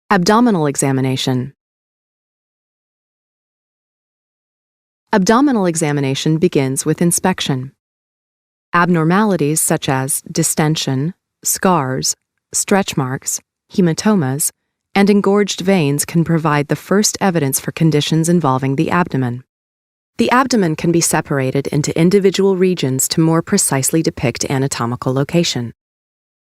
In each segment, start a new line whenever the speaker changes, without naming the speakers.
Abdominal examination. Abdominal examination begins with inspection. Abnormalities such as distension, scars, stretch marks, hematomas, and engorged veins can provide the first evidence for conditions involving the abdomen. The abdomen can be separated into individual regions to more precisely depict anatomical location.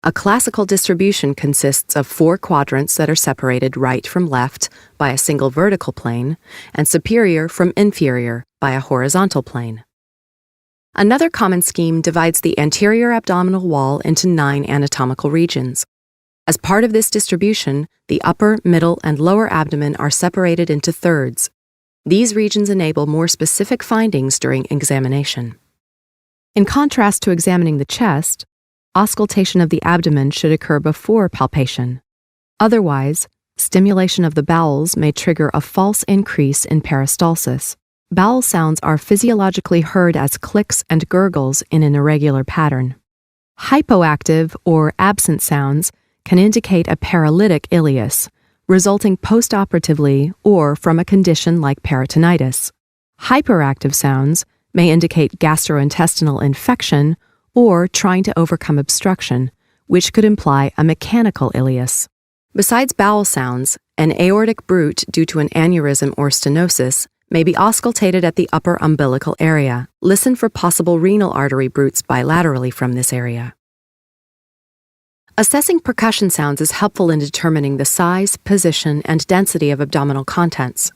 A classical distribution consists of 4 quadrants that are separated right from left by a single vertical plane and superior from inferior by a horizontal plane. Another common scheme divides the anterior abdominal wall into 9 anatomical regions. As part of this distribution, the upper, middle, and lower abdomen are separated into thirds. These regions enable more specific findings during examination. In contrast to examining the chest, auscultation of the abdomen should occur before palpation. Otherwise, stimulation of the bowels may trigger a false increase in peristalsis. Bowel sounds are physiologically heard as clicks and gurgles in an irregular pattern. Hypoactive or absent sounds can indicate a paralytic ileus, resulting postoperatively or from a condition like peritonitis. Hyperactive sounds may indicate gastrointestinal infection or trying to overcome obstruction, which could imply a mechanical ileus. Besides bowel sounds, an aortic bruit due to an aneurysm or stenosis may be auscultated at the upper umbilical area. Listen for possible renal artery bruits bilaterally from this area. Assessing percussion sounds is helpful in determining the size, position, and density of abdominal contents.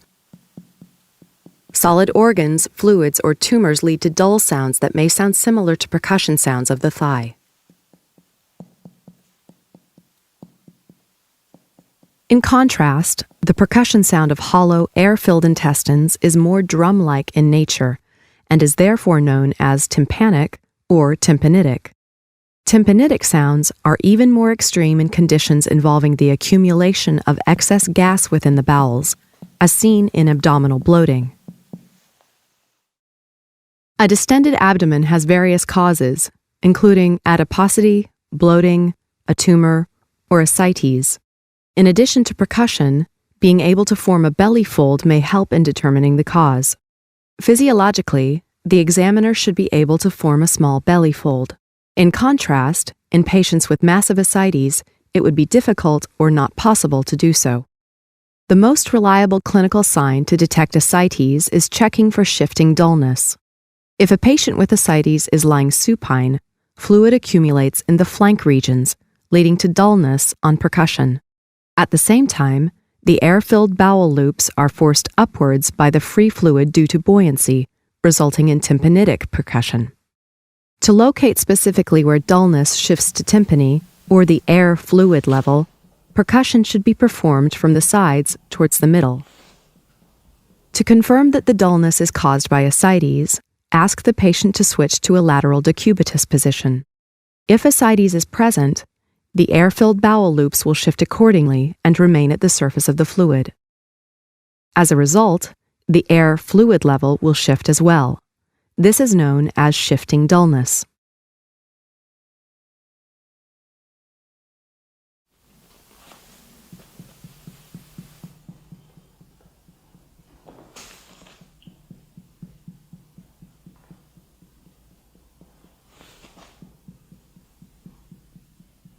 Solid organs, fluids, or tumors lead to dull sounds that may sound similar to percussion sounds of the thigh. In contrast, the percussion sound of hollow, air-filled intestines is more drum-like in nature and is therefore known as tympanic or tympanitic. Tympanitic sounds are even more extreme in conditions involving the accumulation of excess gas within the bowels, as seen in abdominal bloating. A distended abdomen has various causes, including adiposity, bloating, a tumor, or ascites. In addition to percussion, being able to form a belly fold may help in determining the cause. Physiologically, the examiner should be able to form a small belly fold. In contrast, in patients with massive ascites, it would be difficult or not possible to do so. The most reliable clinical sign to detect ascites is checking for shifting dullness. If a patient with ascites is lying supine, fluid accumulates in the flank regions, leading to dullness on percussion. At the same time, the air-filled bowel loops are forced upwards by the free fluid due to buoyancy, resulting in tympanitic percussion. To locate specifically where dullness shifts to tympany, or the air fluid level, percussion should be performed from the sides towards the middle. To confirm that the dullness is caused by ascites, ask the patient to switch to a lateral decubitus position. If ascites is present, the air-filled bowel loops will shift accordingly and remain at the surface of the fluid. As a result, the air fluid level will shift as well. This is known as shifting dullness.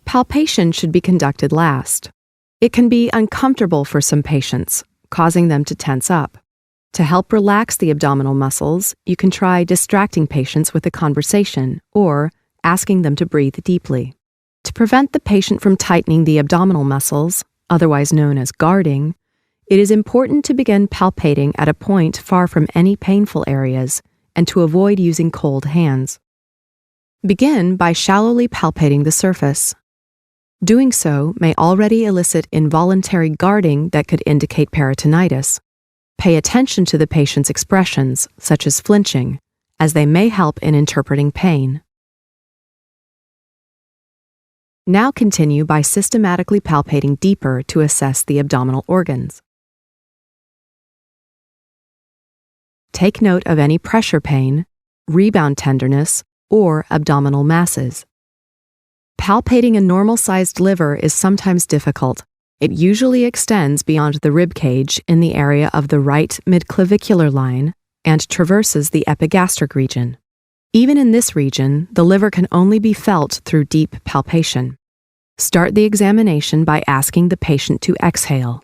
Palpation should be conducted last. It can be uncomfortable for some patients, causing them to tense up. To help relax the abdominal muscles, you can try distracting patients with a conversation or asking them to breathe deeply. To prevent the patient from tightening the abdominal muscles, otherwise known as guarding, it is important to begin palpating at a point far from any painful areas and to avoid using cold hands. Begin by shallowly palpating the surface. Doing so may already elicit involuntary guarding that could indicate peritonitis. Pay attention to the patient's expressions, such as flinching, as they may help in interpreting pain. Now continue by systematically palpating deeper to assess the abdominal organs. Take note of any pressure pain, rebound tenderness, or abdominal masses. Palpating a normal-sized liver is sometimes difficult, It usually extends beyond the rib cage in the area of the right midclavicular line and traverses the epigastric region. Even in this region, the liver can only be felt through deep palpation. Start the examination by asking the patient to exhale.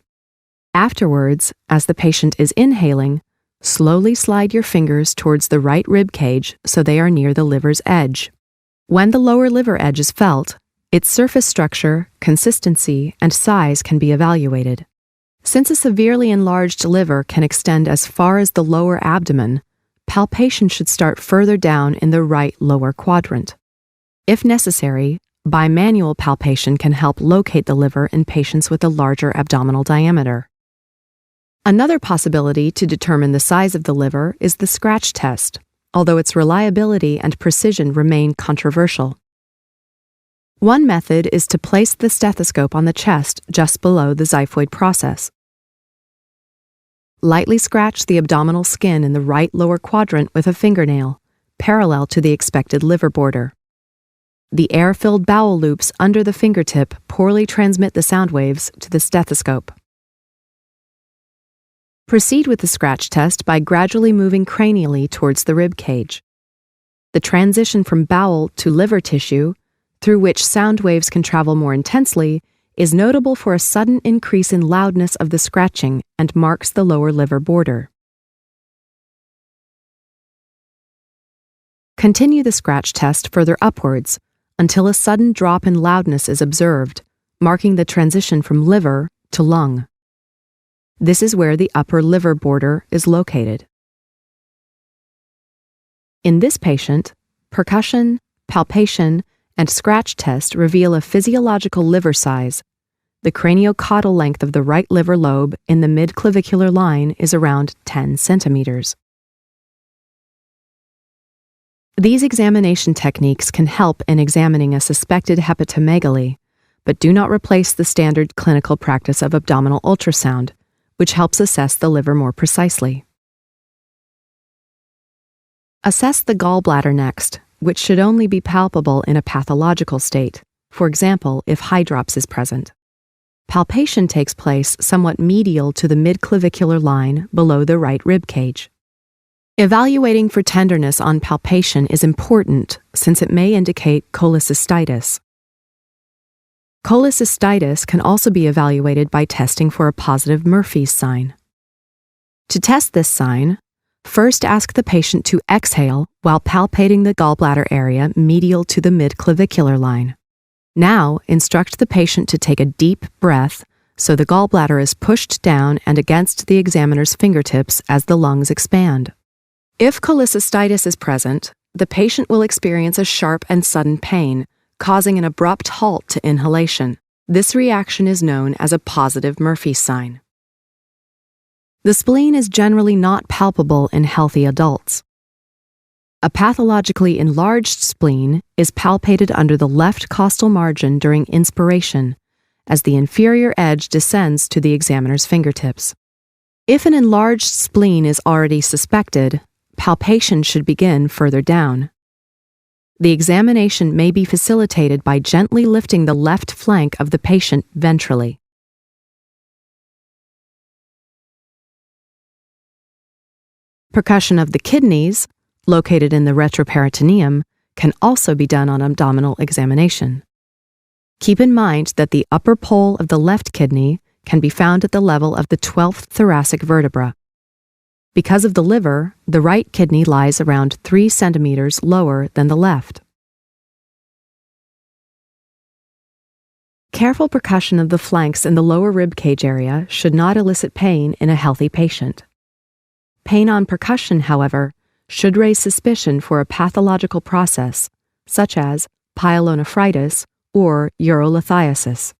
Afterwards, as the patient is inhaling, slowly slide your fingers towards the right rib cage so they are near the liver's edge. When the lower liver edge is felt, its surface structure, consistency, and size can be evaluated. Since a severely enlarged liver can extend as far as the lower abdomen, palpation should start further down in the right lower quadrant. If necessary, bimanual palpation can help locate the liver in patients with a larger abdominal diameter. Another possibility to determine the size of the liver is the scratch test, although its reliability and precision remain controversial. One method is to place the stethoscope on the chest just below the xiphoid process. Lightly scratch the abdominal skin in the right lower quadrant with a fingernail, parallel to the expected liver border. The air-filled bowel loops under the fingertip poorly transmit the sound waves to the stethoscope. Proceed with the scratch test by gradually moving cranially towards the rib cage. The transition from bowel to liver tissue, through which sound waves can travel more intensely, is notable for a sudden increase in loudness of the scratching and marks the lower liver border. Continue the scratch test further upwards until a sudden drop in loudness is observed, marking the transition from liver to lung. This is where the upper liver border is located. In this patient, percussion, palpation, and scratch test reveal a physiological liver size. The craniocaudal length of the right liver lobe in the midclavicular line is around 10 centimeters. These examination techniques can help in examining a suspected hepatomegaly, but do not replace the standard clinical practice of abdominal ultrasound, which helps assess the liver more precisely. Assess the gallbladder next, which should only be palpable in a pathological state, for example, if hydrops is present. Palpation takes place somewhat medial to the midclavicular line below the right rib cage. Evaluating for tenderness on palpation is important since it may indicate cholecystitis. Cholecystitis can also be evaluated by testing for a positive Murphy's sign. To test this sign, first ask the patient to exhale while palpating the gallbladder area medial to the midclavicular line. Now, instruct the patient to take a deep breath so the gallbladder is pushed down and against the examiner's fingertips as the lungs expand. If cholecystitis is present, the patient will experience a sharp and sudden pain, causing an abrupt halt to inhalation. This reaction is known as a positive Murphy's sign. The spleen is generally not palpable in healthy adults. A pathologically enlarged spleen is palpated under the left costal margin during inspiration, as the inferior edge descends to the examiner's fingertips. If an enlarged spleen is already suspected, palpation should begin further down. The examination may be facilitated by gently lifting the left flank of the patient ventrally. Percussion of the kidneys, located in the retroperitoneum, can also be done on abdominal examination. Keep in mind that the upper pole of the left kidney can be found at the level of the 12th thoracic vertebra. Because of the liver, the right kidney lies around 3 centimeters lower than the left. Careful percussion of the flanks in the lower rib cage area should not elicit pain in a healthy patient. Pain on percussion, however, should raise suspicion for a pathological process, such as pyelonephritis or urolithiasis.